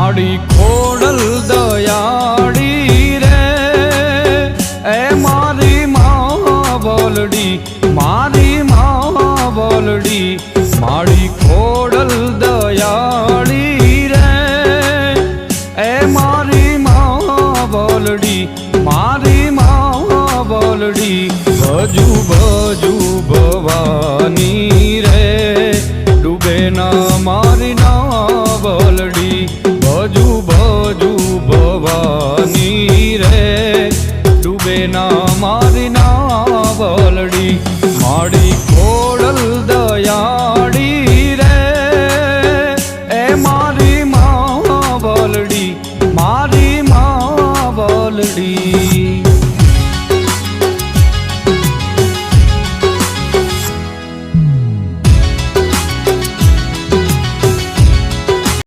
માડી ખોડલ દયાળી રે એ મારી માં બોલડી મારી માં બોલડી માડી ખોડલ દયાળી રે એ મારી માં બોલડી મારી માં બોલડી ભજુ ભજુ ભવાની રે ડૂબે ના મારી ના બોલડી ભજુ ભજુ ભવાની રે ડૂબે ના મારી ના બોલડી માડી